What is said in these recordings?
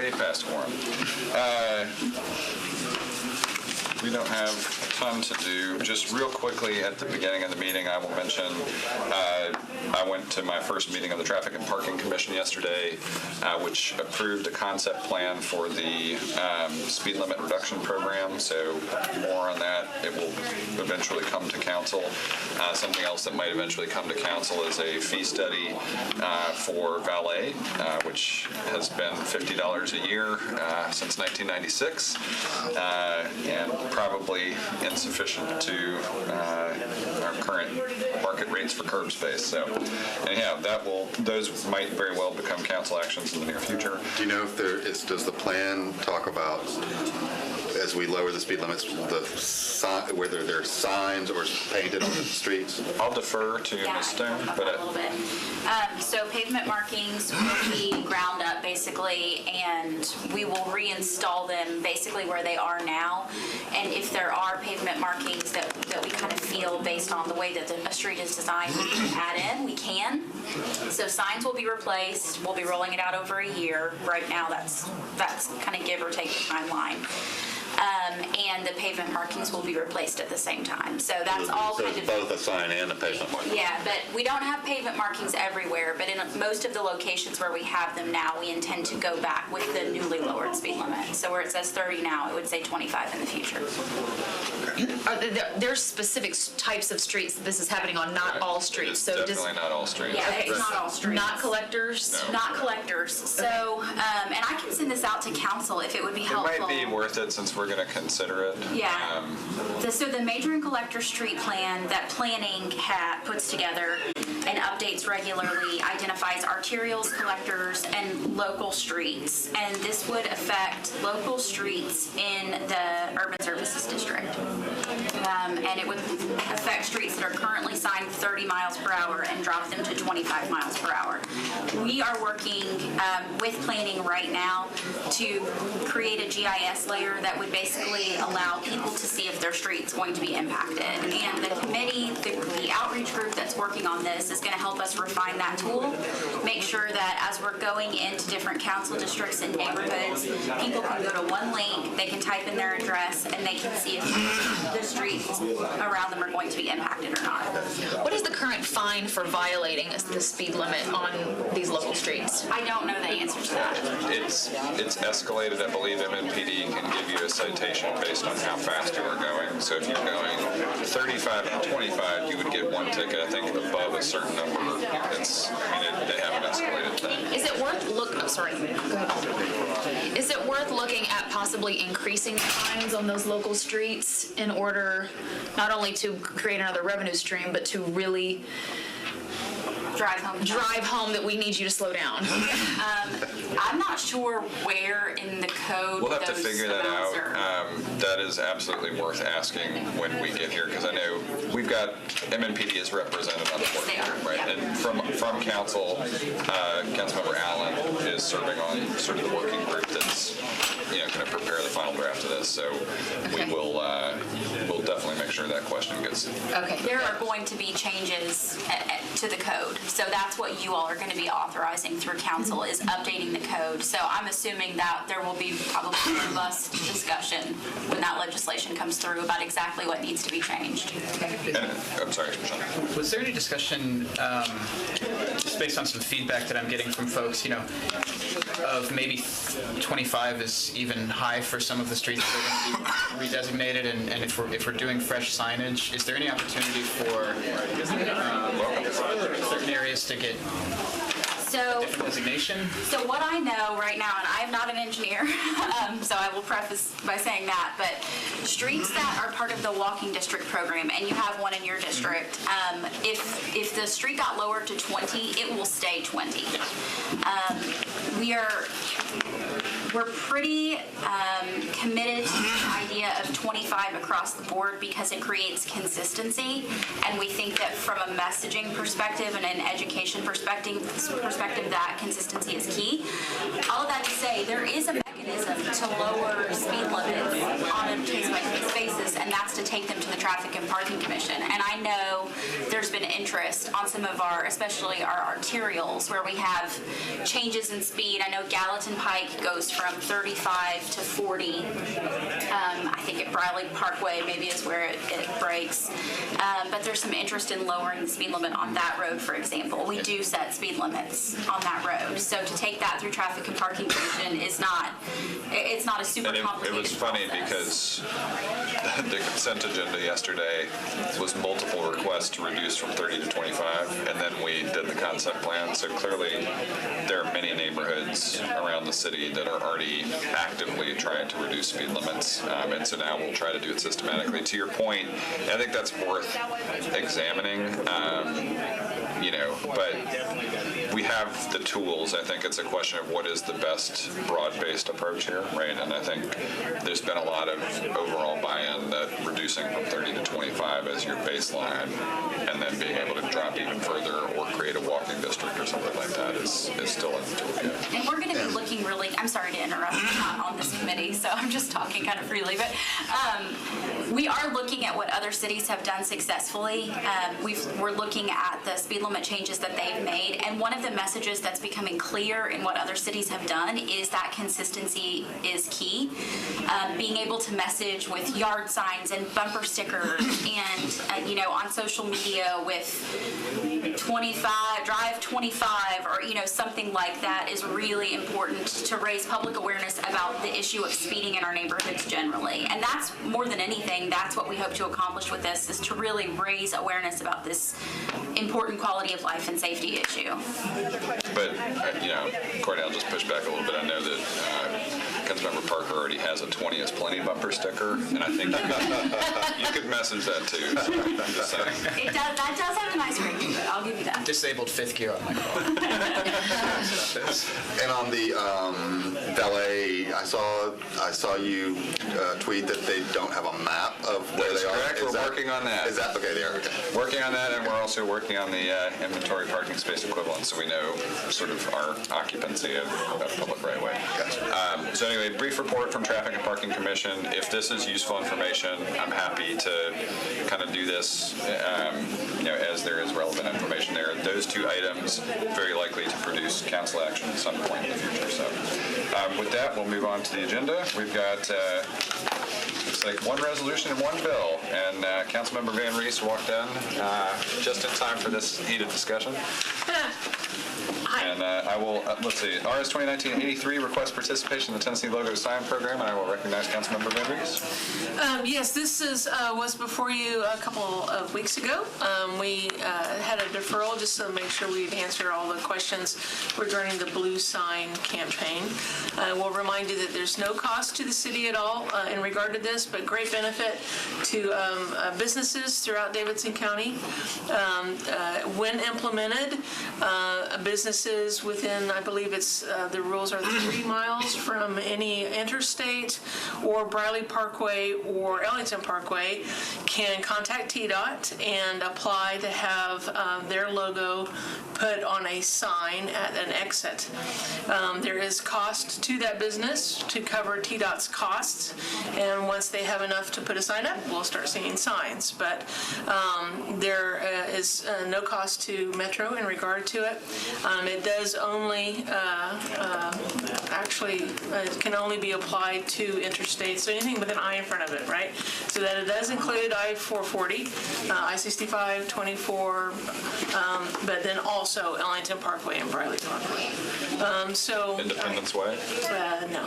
way past quorum. We don't have a ton to do. Just real quickly at the beginning of the meeting, I will mention I went to my first meeting of the Traffic and Parking Commission yesterday, which approved a concept plan for the speed limit reduction program. So more on that. It will eventually come to council. Something else that might eventually come to council is a fee study for valet, which has been $50 a year since 1996, and probably insufficient to our current market rates for curb space. So anyhow, those might very well become council actions in the near future. Do you know if does the plan talk about, as we lower the speed limits, whether there are signs or painted on the streets? I'll defer to Ms. Stone, but a little bit. So pavement markings will be ground up basically, and we will reinstall them basically where they are now. And if there are pavement markings that we kind of feel based on the way that a street is designed, we can add in, we can. So signs will be replaced. We'll be rolling it out over a year. Right now, that's kind of give or take the timeline. And the pavement markings will be replaced at the same time. So that's all so kind of both a sign and a pavement marking. Yeah, but we don't have pavement markings everywhere. But in most of the locations where we have them now, we intend to go back with the newly lowered speed limit. So where it says 30 now, it would say 25 in the future. There's specific types of streets that this is happening on, not all streets. So definitely not all streets. Yeah, it's not all streets. Not collectors? No. Not collectors. So, and I can send this out to council if it would be helpful. It might be worth it since we're going to consider it. Yeah. So the major and collector street plan that planning puts together and updates regularly identifies arterials, collectors, and local streets. And this would affect local streets in the urban services district. And it would affect streets that are currently signed 30 miles per hour and drop them to 25 miles per hour. We are working with planning right now to create a GIS layer that would basically allow people to see if their street's going to be impacted. And the committee, the outreach group that's working on this is going to help us refine that tool, make sure that as we're going into different council districts and neighborhoods, people can go to one link, they can type in their address, and they can see if the streets around them are going to be impacted or not. What is the current fine for violating the speed limit on these local streets? I don't know the answer to that. It's escalated. I believe MNPD can give you a citation based on how fast you are going. So if you're going 35 and 25, you would get one ticket. I think above a certain number, they have an escalated thing. Is it worth Is it worth looking at possibly increasing the fines on those local streets in order not only to create another revenue stream, but to really drive home that we need you to slow down? I'm not sure where in the code We'll have to those figure that amounts out. are. That is absolutely worth asking when we get here, because I know we've got MNPD is represented on the board, They are, right? yeah. And from council, Councilmember Allen is serving on sort of the working group that's going to prepare the final draft of this. So Okay. we'll definitely make sure that question gets. Okay. There are going to be changes to the code. So that's what you all are going to be authorizing through council is updating the code. So I'm assuming that there will be probably a robust discussion when that legislation comes through about exactly what needs to be changed. And, I'm sorry, Sean. Was there any discussion, just based on some feedback that I'm getting from folks, of maybe 25 is even high for some of the streets that are going to be redesignated, and if we're doing fresh signage, is there any opportunity for certain areas to get different designation? So what I know right now, and I am not an engineer, so I will preface by saying that, but streets that are part of the walking district program, and you have one in your district, if the street got lowered to 20, it will stay 20. We're pretty committed to the idea of 25 across the board because it creates consistency, and we think that from a messaging perspective and an education perspective, that consistency is key. All of that to say, there is a mechanism mechanism to lower speed limits on a case-by-case basis, and that's to take them to the Traffic and Parking Commission. And I know there's been interest on some of our, especially our arterials, where we have changes in speed. I know Gallatin Pike goes from 35 to 40. I think at Briley Parkway maybe is where it breaks. But there's some interest in lowering the speed limit on that road, for example. We do set speed limits on that road. So to take that through Traffic and Parking Commission is not, it's not a super And complicated it was funny process. because the consent agenda yesterday was multiple requests to reduce from 30 to 25, and then we did the concept plan. So clearly, there are many neighborhoods around the city that are already actively trying to reduce speed limits, and so now we'll try to do it systematically. To your point, I think that's worth examining, but we have the tools. I think it's a question of what is the best broad-based approach here, right? And I think there's been a lot of overall buy-in that reducing from 30 to 25 as your baseline, and then being able to drop even further or create a walking district or something like that is still in the toolkit. And we're going to be looking really, I'm sorry to interrupt, I'm not on this committee, so I'm just talking kind of freely, but we are looking at what other cities have done successfully. We're looking at the speed limit changes that they've made, and one of the messages that's becoming clear in what other cities have done is that consistency is key. Being able to message with yard signs and bumper stickers and, on social media with 25, drive 25, or, something like that is really important to raise public awareness about the issue of speeding in our neighborhoods generally. And that's more than anything, that's what we hope to accomplish with this, is to really raise awareness about this important quality of life and safety issue. But, Courtney, I'll just push back a little bit. I know that Councilmember Parker already has a 20 is plenty bumper sticker, and I think you could message that too. So I'm just saying. That does have a nice ring to it, I'll give you that. Disabled fifth gear on my car. And on the valet, I saw you tweet that they don't have a map of where That's they are. correct. We're working on that. Is that okay? They are okay. Working on that, and we're also working on the inventory parking space equivalent, so we know sort of our occupancy of public right way. Gotcha. So anyway, brief report from Traffic and Parking Commission. If this is useful information, I'm happy to kind of do this, as there is relevant information there. Those two items very likely to produce council action at some point in the future. So with that, we'll move on to the agenda. We've got looks like one resolution and one bill, and Councilmember Van Rees walked in just in time for this heated discussion. And I will, let's see, RS 2019-83 request participation in the Tennessee Logo Sign Program, and I will recognize Councilmember Van Rees. Yes, this was before you a couple of weeks ago. We had a deferral just to make sure we'd answer all the questions regarding the blue sign campaign. We'll remind you that there's no cost to the city at all in regard to this, but great benefit to businesses throughout Davidson County. When implemented, businesses within, I believe it's, the rules are 3 miles from any interstate or Briley Parkway or Ellington Parkway can contact TDOT and apply to have their logo put on a sign at an exit. There is cost to that business to cover TDOT's costs, and once they have enough to put a sign up, we'll start seeing signs. But there is no cost to Metro in regard to it. It does only, it can only be applied to interstates, so anything with an I in front of it, right? So that it does include I-440, I-65, 24, but then also Ellington Parkway and Briley Parkway. Independence Way? No.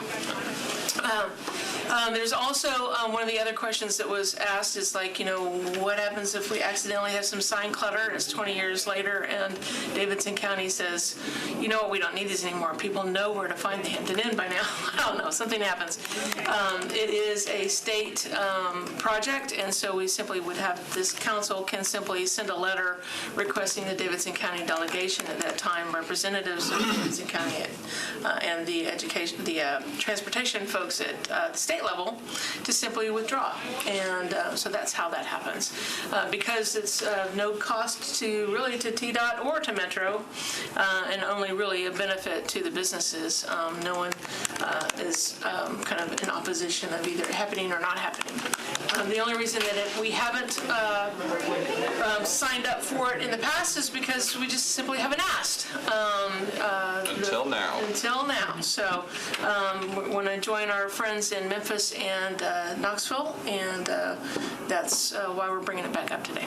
There's also one of the other questions that was asked is what happens if we accidentally have some sign clutter and it's 20 years later and Davidson County says, you know what, we don't need these anymore. People know where to find the Hampton Inn by now. I don't know, something happens. It is a state project, and so we simply would have, this council can simply send a letter requesting the Davidson County delegation at that time, representatives of Davidson County and the transportation folks at the state level to simply withdraw. And so that's how that happens. Because it's no cost to TDOT or to Metro, and only really a benefit to the businesses. No one is kind of in opposition of either happening or not happening. The only reason that we haven't signed up for it in the past is because we just simply haven't asked. Until now. Until now. So we want to join our friends in Memphis and Knoxville, and that's why we're bringing it back up today.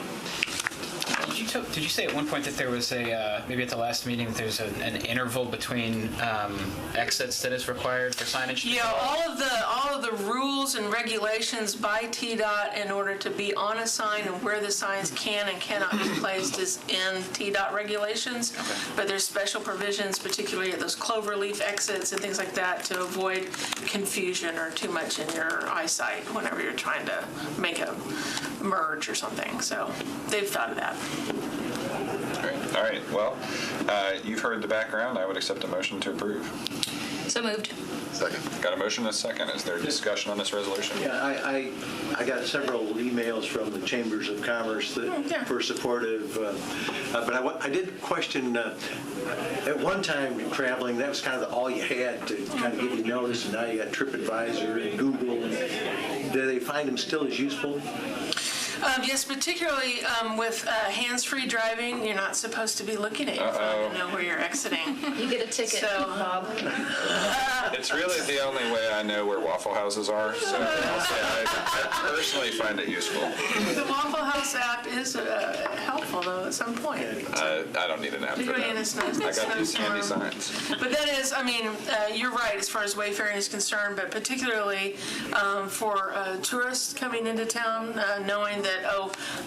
Did you say at one point that there was maybe at the last meeting, that there's an interval between exits that is required for signage? Yeah, all of the rules and regulations by TDOT in order to be on a sign and where the signs can and cannot be placed is in TDOT regulations. Okay. But there's special provisions, particularly at those cloverleaf exits and things like that, to avoid confusion or too much in your eyesight whenever you're trying to make a merge or something. So they've thought of that. Great. All right. Well, you've heard the background. I would accept a motion to approve. So moved. Second. Got a motion and a second. Is there discussion on this resolution? Yeah, I got several emails from the Chambers of Commerce that were supportive, but I did question, at one time traveling, that was kind of all you had to kind of give you notice, and now you got TripAdvisor and Google. Do they find them still as useful? Yes, particularly with hands-free driving, you're not supposed to be looking at your phone to know where you're exiting. You get a ticket, So- Bob. It's really the only way I know where Waffle Houses are, so I'll say I personally find it useful. The Waffle House app is helpful, though, at some point. I don't need an app for Particularly in a that. I got these handy snowstorm. signs. But that is, you're right as far as wayfaring is concerned, but particularly for tourists coming into town, knowing that,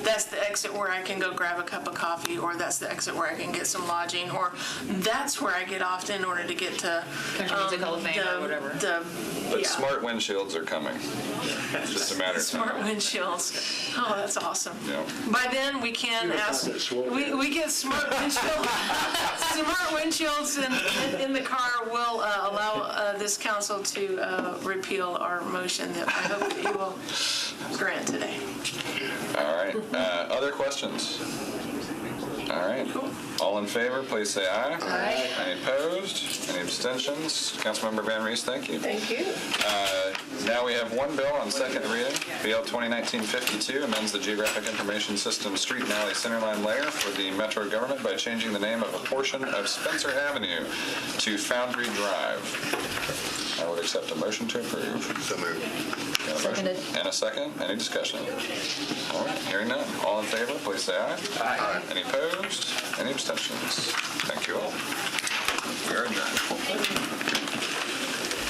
that's the exit where I can go grab a cup of coffee, or that's the exit where I can get some lodging, or that's where I get off in order to get to Country Music Hall of Fame or whatever. But smart windshields are coming. It's just a matter of Smart time. windshields. Oh, that's awesome. Yeah. By then, we can ask, we get smart windshields. Smart windshields in the car will allow this council to repeal our motion that I hope that you will grant today. All right. Other questions? All right. All in favor, please say aye. Aye. Any opposed? Any abstentions? Councilmember Van Rees, thank you. Thank you. Now we have one bill on second reading. BL 2019-52 amends the Geographic Information System Street and Alley Centerline layer for the Metro government by changing the name of a portion of Spencer Avenue to Foundry Drive. I would accept a motion to approve. So moved. Got a motion Seconded. and a second. Any discussion? All right, hearing none. All in favor, please say aye. Aye. Any opposed? Any abstentions? Thank you all. We are adjourned.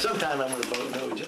Sometime I'm going to vote no.